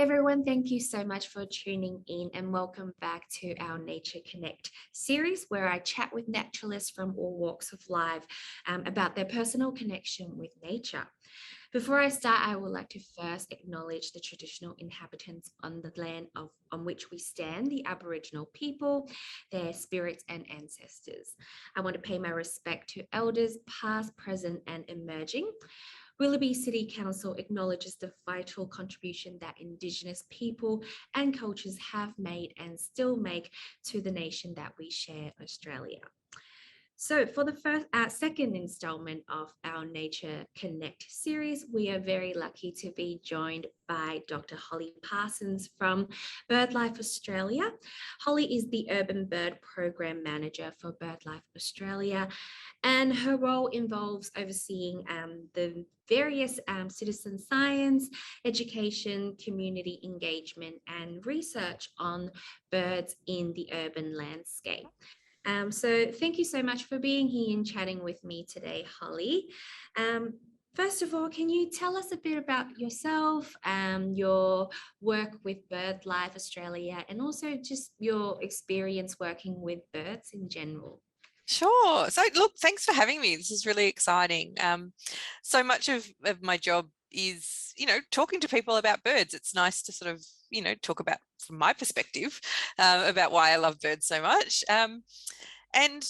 everyone, thank you so much for tuning in and welcome back to our Nature Connect series where I chat with naturalists from all walks of life about their personal connection with nature. Before I start, I would like to first acknowledge the traditional inhabitants on the land on which we stand, the Aboriginal people, their spirits and ancestors. I want to pay my respect to elders past, present and emerging. Willoughby City Council acknowledges the vital contribution that Indigenous people and cultures have made and still make to the nation that we share, Australia. So for the second installment of our Nature Connect series, we are very lucky to be joined by Dr. Holly Parsons from BirdLife Australia. Holly is the Urban Bird Program Manager for BirdLife Australia, and her role involves overseeing the various citizen science, education, community engagement, and research on birds in the urban landscape. So thank you so much for being here and chatting with me today, Holly. First of all, can you tell us a bit about yourself, your work with BirdLife Australia, and also just your experience working with birds in general? Sure. So look, thanks for having me. This is really exciting. So much of my job is, talking to people about birds. It's nice to sort of, talk about from my perspective about why I love birds so much. And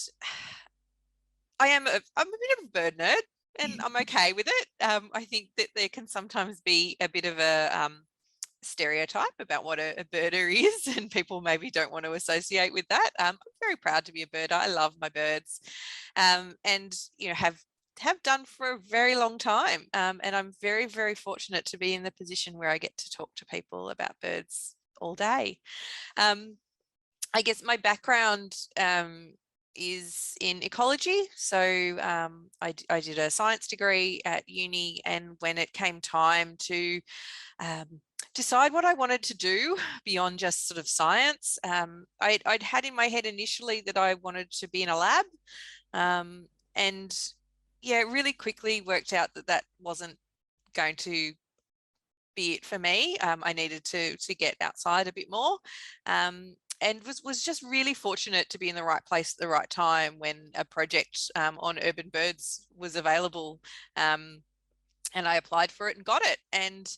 I'm a bit of a bird nerd and I'm okay with it. I think that there can sometimes be a bit of a stereotype about what a birder is, and people maybe don't want to associate with that. I'm very proud to be a birder. I love my birds, and have done for a very long time. And I'm very, very fortunate to be in the position where I get to talk to people about birds all day. I guess my background is in ecology. So I did a science degree at uni, and when it came time to decide what I wanted to do beyond just sort of science, I'd had in my head initially that I wanted to be in a lab, and yeah, it really quickly worked out that that wasn't going to be it for me. I needed to get outside a bit more, and was just really fortunate to be in the right place at the right time when a project on urban birds was available, and I applied for it and got it. And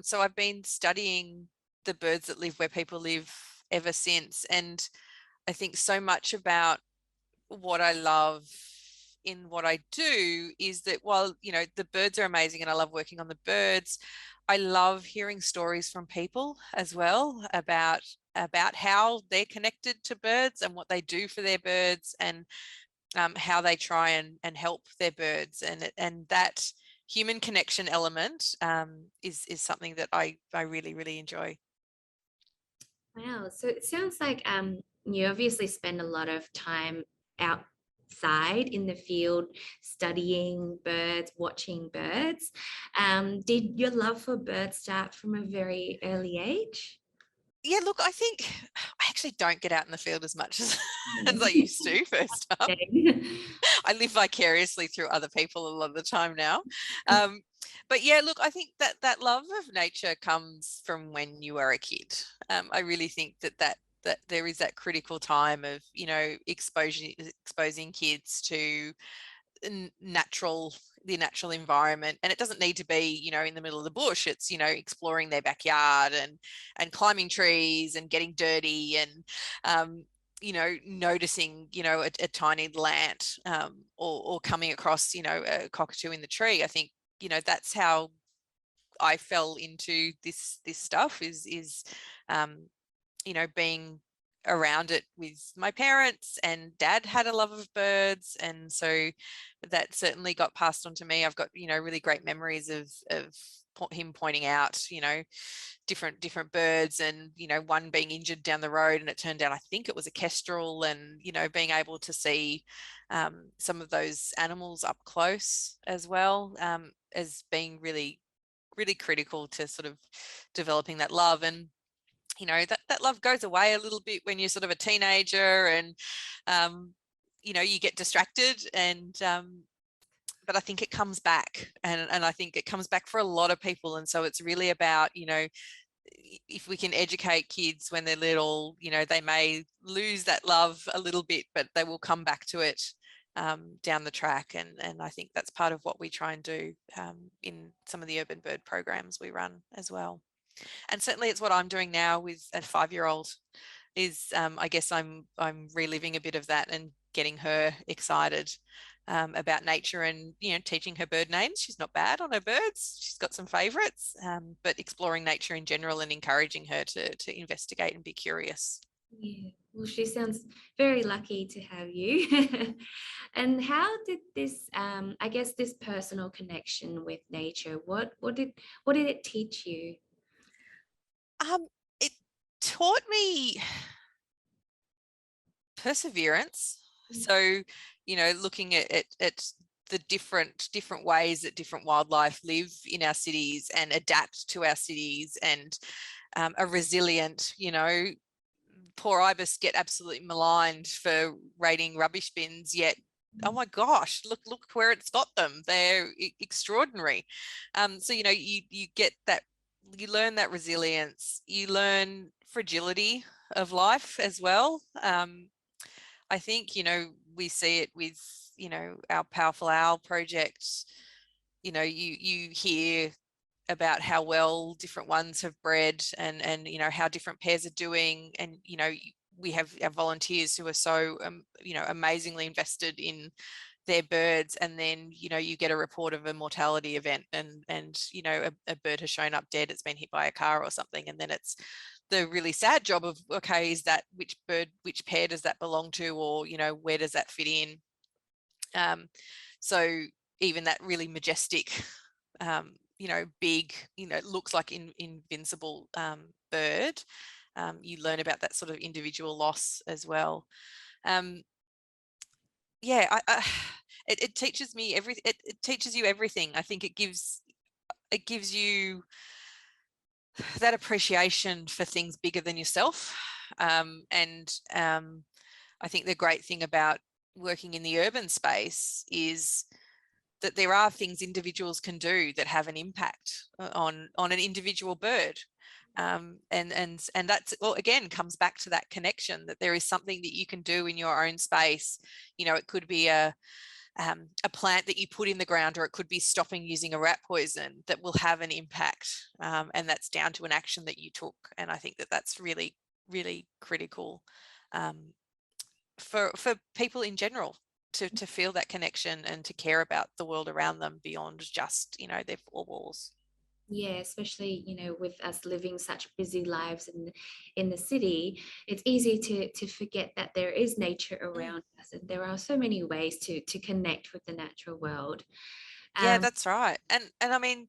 so I've been studying the birds that live where people live ever since. And I think so much about what I love in what I do is that while, the birds are amazing and I love working on the birds, I love hearing stories from people as well about how they're connected to birds and what they do for their birds, and how they try and help their birds. And that human connection element is something that I really, really enjoy. Wow. So it sounds like you obviously spend a lot of time outside in the field studying birds, watching birds. Did your love for birds start from a very early age? Yeah, look, I think I actually don't get out in the field as much as I used to first up. I live vicariously through other people a lot of the time now. But yeah, look, I think that love of nature comes from when you are a kid. I really think that there is that critical time of, exposing kids to the natural environment. And it doesn't need to be, in the middle of the bush. It's, exploring their backyard and climbing trees and getting dirty and, noticing, a tiny ant, or coming across, a cockatoo in the tree. I think, that's how I fell into this stuff is being around it with my parents, and dad had a love of birds, and so that certainly got passed on to me. I've got really great memories of him pointing out different birds, and one being injured down the road, and it turned out I think it was a kestrel, and being able to see some of those animals up close as well, as being really, really critical to sort of developing that love. And that love goes away a little bit when you're sort of a teenager, and you get distracted, and but I think it comes back, and I think it comes back for a lot of people. And so it's really about if we can educate kids when they're little, you know, they may lose that love a little bit, but they will come back to it down the track. And I think that's part of what we try and do in some of the urban bird programs we run as well. And certainly it's what I'm doing now with a 5-year-old is I guess I'm reliving a bit of that and getting her excited about nature, and you know, teaching her bird names. She's not bad on her birds. She's got some favorites, but exploring nature in general and encouraging her to investigate and be curious. Yeah, well, she sounds very lucky to have you. And how did this, I guess, this personal connection with nature, what did it teach you? It taught me perseverance. So, you know, looking at the different ways that different wildlife live in our cities and adapt to our cities, and are resilient. You know, poor ibis get absolutely maligned for raiding rubbish bins, yet oh my gosh, look where it's got them. They're extraordinary. So you know, you get that, you learn that resilience, you learn fragility of life as well. I think, you know, we see it with, you know, our Powerful Owl project. You know, you hear about how well different ones have bred, and you know, how different pairs are doing, and you know, we have our volunteers who are so you know, amazingly invested in their birds, and then you know, you get a report of a mortality event, and you know, a bird has shown up dead, it's been hit by a car or something, and then it's the really sad job of, okay, is that, which bird, which pair does that belong to, or you know, where does that fit in? So even that really majestic you know, big, you know, looks like invincible bird, you learn about that sort of individual loss as well. Yeah, it teaches me it teaches you everything. I think it gives you that appreciation for things bigger than yourself. And I think the great thing about working in the urban space is that there are things individuals can do that have an impact on an individual bird. And that's, well, again, comes back to that connection, that there is something that you can do in your own space. You know, it could be a plant that you put in the ground, or it could be stopping using a rat poison, that will have an impact. And that's down to an action that you took. And I think that that's really, really critical for people in general, to feel that connection and to care about the world around them beyond just, you know, their four walls. Yeah, especially, you know, with us living such busy lives in the city, it's easy to forget that there is nature Mm. around us, and there are so many ways to connect with the natural world. Yeah, Um, that's right. And I mean,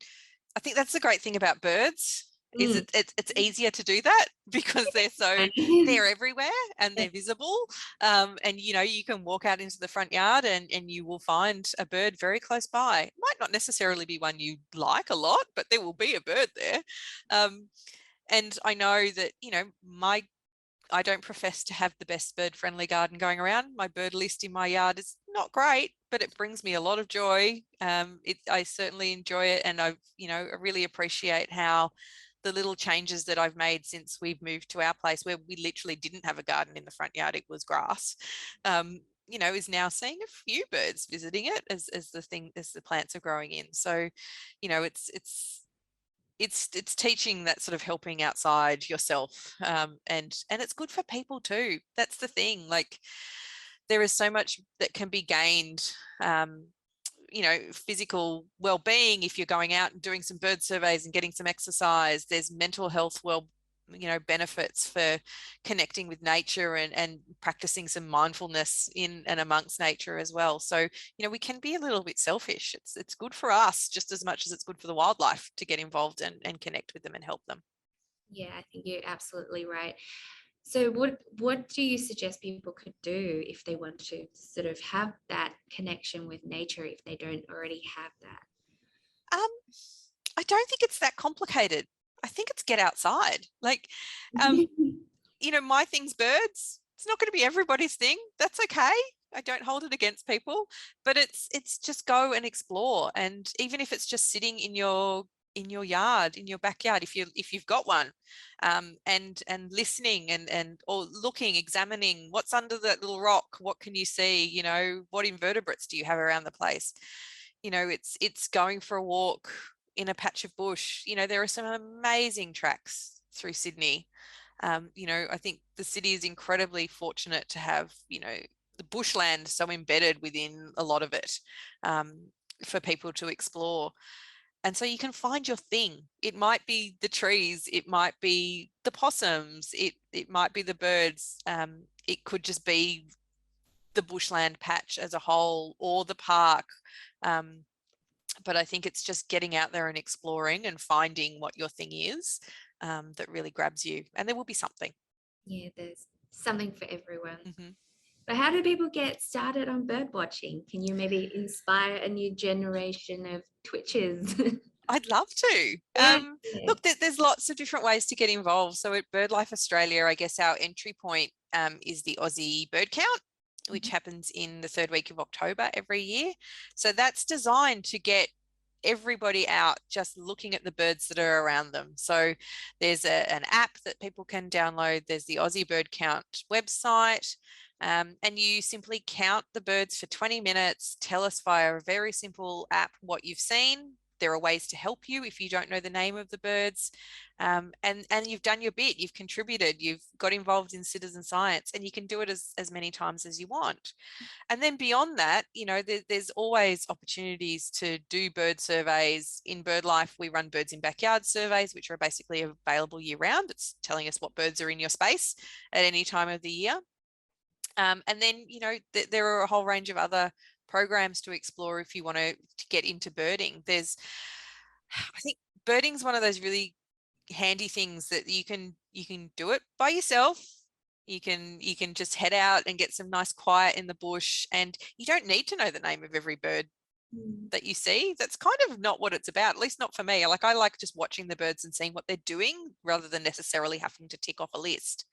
I think that's the great thing about birds, is mm, it's easier to do that because they're everywhere and they're visible. And you know, you can walk out into the front yard and you will find a bird very close by. It might not necessarily be one you like a lot, but there will be a bird there. And I know that, you know, I don't profess to have the best bird friendly garden going around. My bird list in my yard is not great, but it brings me a lot of joy. I certainly enjoy it. And you know, I really appreciate how the little changes that I've made since we've moved to our place, where we literally didn't have a garden in the front yard, it was grass. You know, is now seeing a few birds visiting it as the plants are growing in. So, you know, it's teaching that sort of helping outside yourself, and it's good for people too. That's the thing, like, there is so much that can be gained, you know, physical well-being if you're going out and doing some bird surveys and getting some exercise. There's mental health, well, you know, benefits for connecting with nature and practicing some mindfulness in and amongst nature as well. So, you know, we can be a little bit selfish. It's good for us just as much as it's good for the wildlife to get involved and connect with them and help them. yeah, I think you're absolutely right. So what do you suggest people could do if they want to sort of have that connection with nature, if they don't already have that? um I don't think it's that complicated. I think it's get outside. Like, um you know, my thing's birds. It's not going to be everybody's thing. That's okay. I don't hold it against people, but it's just go and explore. And even if it's just sitting in your in your yard, in your backyard, if you've got one, and listening and or looking, examining what's under that little rock. What can you see? You know, what invertebrates do you have around the place? You know, it's going for a walk in a patch of bush. You know, there are some amazing tracks through Sydney. You know, I think the city is incredibly fortunate to have, you know, the bushland so embedded within a lot of it, for people to explore. And so you can find your thing. It might be the trees, it might be the possums, it might be the birds, it could just be the bushland patch as a whole, or the park. But I think it's just getting out there and exploring and finding what your thing is, that really grabs you. And there will be something. Yeah, there's something for everyone. Mm-hmm. But how do people get started on bird watching? Can you maybe inspire a new generation of Twitchers? I'd love to. Yeah. Look, there's lots of different ways to get involved. So at BirdLife Australia, I guess our entry point is the Aussie Bird Count, which happens in the third week of October every year. So that's designed to get everybody out just looking at the birds that are around them. So there's an app that people can download. There's the Aussie Bird Count website. And you simply count the birds for 20 minutes, tell us via a very simple app what you've seen. There are ways to help you if you don't know the name of the birds. And you've done your bit, you've contributed, you've got involved in citizen science, and you can do it as many times as you want. And then beyond that, you know, there's always opportunities to do bird surveys. In BirdLife, we run birds in backyard surveys, which are basically available year round. It's telling us what birds are in your space at any time of the year. And then, you know, there are a whole range of other programs to explore if you want to get into birding. I think birding's one of those really handy things that you can do it by yourself. You can just head out and get some nice quiet in the bush, and you don't need to know the name of every bird that you see. That's kind of not what it's about, at least not for me. I like just watching the birds and seeing what they're doing rather than necessarily having to tick off a list.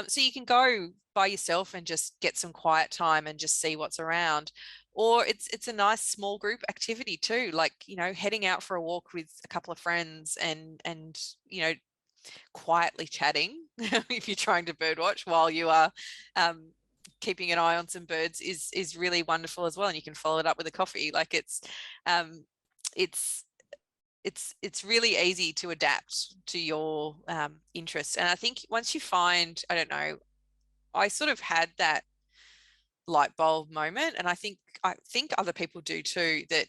So you can go by yourself and just get some quiet time and just see what's around. Or it's a nice small group activity too, like, you know, heading out for a walk with a couple of friends and you know, quietly chatting if you're trying to bird watch while you are keeping an eye on some birds is really wonderful as well. And you can follow it up with a coffee. Like it's really easy to adapt to your interests. And I think once you find, I don't know, I sort of had that light bulb moment, and I think other people do too, that,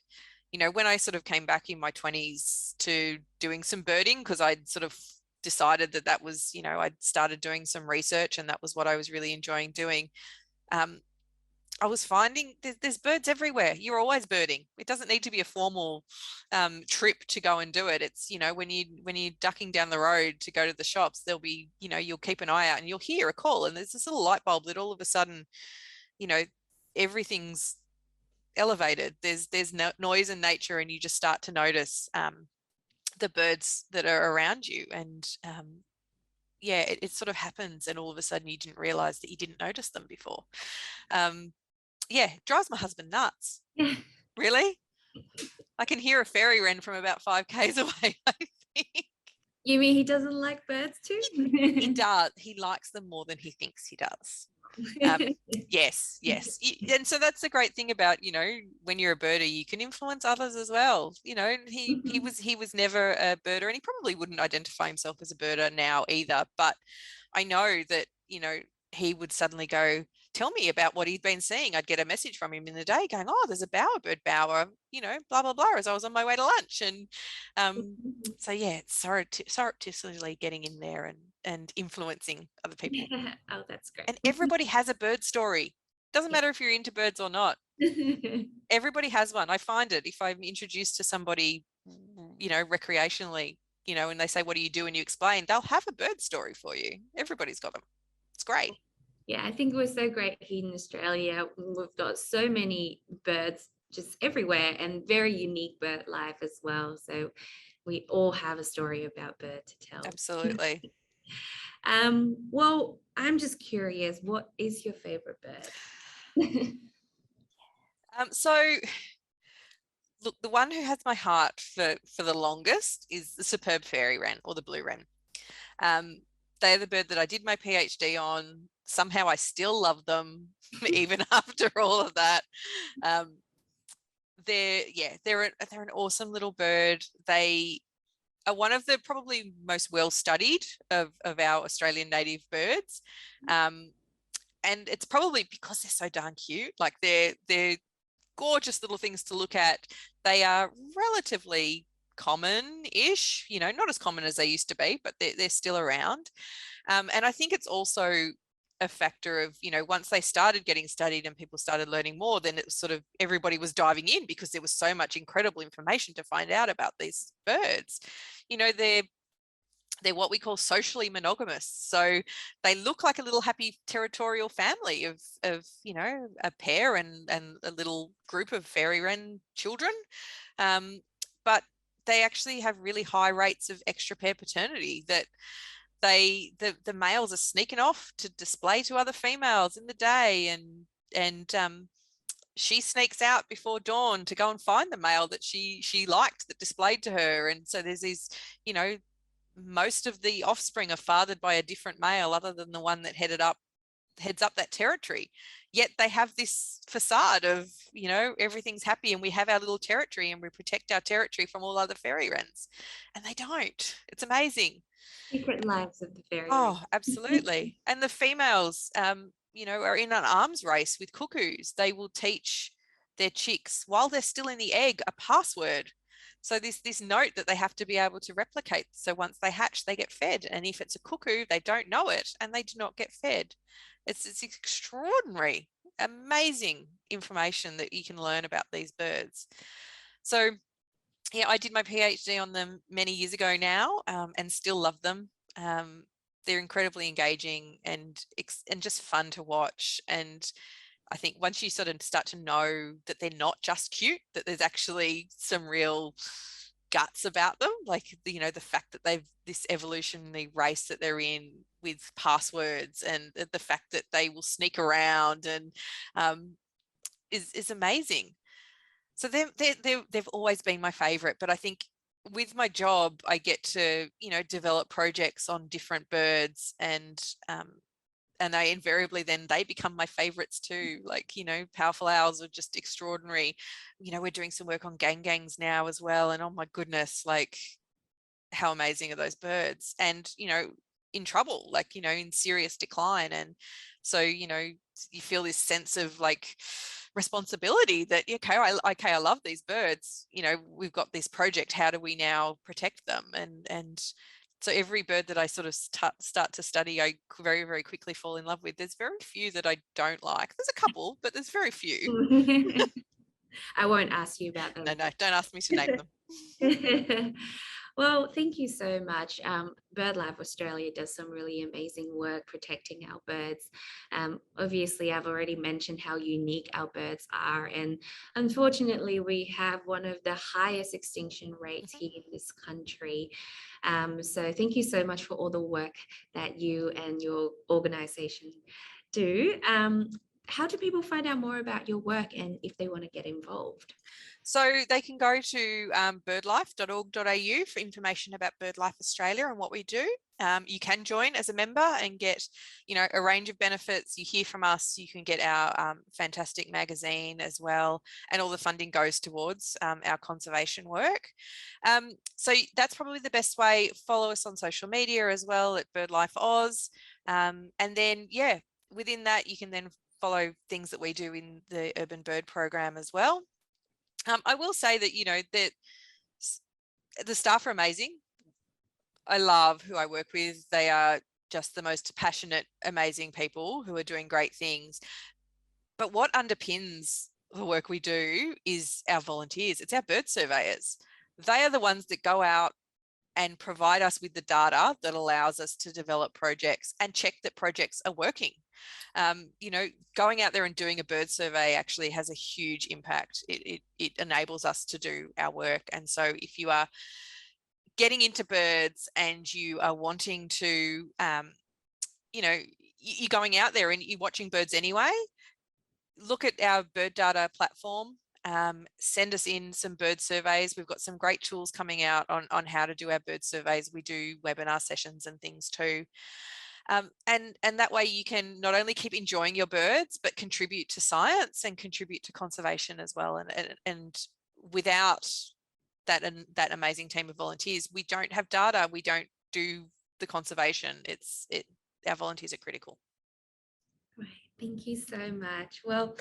you know, when I sort of came back in my 20s to doing some birding, because I'd sort of decided that was, you know, I'd started doing some research and that was what I was really enjoying doing. I was finding there's birds everywhere. You're always birding. It doesn't need to be a formal trip to go and do it. It's, you know, when you're ducking down the road to go to the shops, there'll be, you know, you'll keep an eye out and you'll hear a call, and there's this little light bulb that all of a sudden, you know, everything's elevated. There's noise in nature, and you just start to notice the birds that are around you. And yeah, it sort of happens, and all of a sudden you didn't realize that you didn't notice them before. Yeah, it drives my husband nuts. Really? I can hear a fairy wren from about 5 k's away, I think. You mean he doesn't like birds too? He does. He likes them more than he thinks he does. Yes. And so that's the great thing about, you know, when you're a birder, you can influence others as well. You know, he was never a birder, and he probably wouldn't identify himself as a birder now either. But I know that, you know, he would suddenly go, tell me about what he'd been seeing. I'd get a message from him in the day going, oh, there's a bowerbird bower, you know, blah, blah, blah, as I was on my way to lunch. And so, yeah, it's surreptitiously getting in there and influencing other people. Oh, that's great. And everybody has a bird story. Doesn't matter if you're into birds or not. Everybody has one. I find it if I'm introduced to somebody, you know, recreationally, you know, and they say, what do you do? And you explain, they'll have a bird story for you. Everybody's got them. It's great. Yeah, I think it was so great here in Australia. We've got so many birds just everywhere, and very unique bird life as well. So we all have a story about bird to tell. Absolutely. Well, I'm just curious, what is your favorite bird? So look, the one who has my heart for the longest is the superb fairy wren, or the blue wren. They're the bird that I did my PhD on. Somehow I still love them even after all of that. They're an awesome little bird. They are one of the probably most well studied of our Australian native birds. And it's probably because they're so darn cute. Like they're gorgeous little things to look at. They are relatively common-ish, not as common as they used to be, but they're still around. And I think it's also a factor of, once they started getting studied and people started learning more, then it was sort of everybody was diving in because there was so much incredible information to find out about these birds. They're what we call socially monogamous. So they look like a little happy territorial family of a pair and a little group of fairy wren children. But they actually have really high rates of extra pair paternity, that the males are sneaking off to display to other females in the day, and she sneaks out before dawn to go and find the male that she liked, that displayed to her. And so there's these, most of the offspring are fathered by a different male other than the one that heads up that territory. Yet they have this facade of, everything's happy and we have our little territory and we protect our territory from all other fairy wrens. And they don't. It's amazing. Secret lives of the fairy wren. Oh, absolutely. And the females, are in an arms race with cuckoos. They will teach their chicks, while they're still in the egg, a password. So this note that they have to be able to replicate. So once they hatch, they get fed. And if it's a cuckoo, they don't know it and they do not get fed. It's extraordinary, amazing information that you can learn about these birds. So yeah, I did my PhD on them many years ago now, and still love them. They're incredibly engaging and just fun to watch. And I think once you sort of start to know that they're not just cute, that there's actually some real guts about them, like, the fact that they've this evolutionary race that they're in with passwords, and the fact that they will sneak around and is amazing. So they've always been my favorite, but I think with my job, I get to, develop projects on different birds, and I invariably then they become my favorites too. Like, powerful owls are just extraordinary. We're doing some work on gangangs now as well. And oh my goodness, like, how amazing are those birds? And, in trouble, like, in serious decline. And so, you feel this sense of like responsibility that, okay, I love these birds. We've got this project. How do we now protect them? And so every bird that I sort of start to study, I very, very quickly fall in love with. There's very few that I don't like. There's a couple, but there's very few. I won't ask you about them. No, don't ask me to name them. Well, thank you so much. BirdLife Australia does some really amazing work protecting our birds. Obviously, I've already mentioned how unique our birds are, and unfortunately, we have one of the highest extinction rates here in this country. So thank you so much for all the work that you and your organization do. How do people find out more about your work and if they want to get involved? So they can go to birdlife.org.au for information about BirdLife Australia and what we do. You can join as a member and get, a range of benefits. You hear from us. You can get our fantastic magazine as well, and all the funding goes towards our conservation work. So that's probably the best way. Follow us on social media as well at BirdLife Oz, and then within that you can then follow things that we do in the Urban Bird Program as well. I will say that, that the staff are amazing. I love who I work with. They are just the most passionate, amazing people who are doing great things. But what underpins the work we do is our volunteers. It's our bird surveyors. They are the ones that go out and provide us with the data that allows us to develop projects and check that projects are working. Going out there and doing a bird survey actually has a huge impact. It enables us to do our work. And so if you are getting into birds and you are wanting to, you're going out there and you're watching birds anyway, look at our bird data platform Send us in some bird surveys. We've got some great tools coming out on how to do our bird surveys. We do webinar sessions and things too. And that way you can not only keep enjoying your birds, but contribute to science and contribute to conservation as well. And without that amazing team of volunteers, we don't have data. We don't do the conservation. Our volunteers are critical. Right. Thank you so much. Well,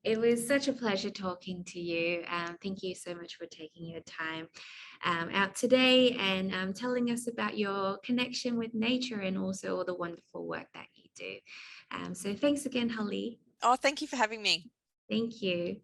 it was such a pleasure talking to you. Thank you so much for taking your time out today and telling us about your connection with nature and also all the wonderful work that you do. So thanks again, Holly. Oh, thank you for having me. Thank you.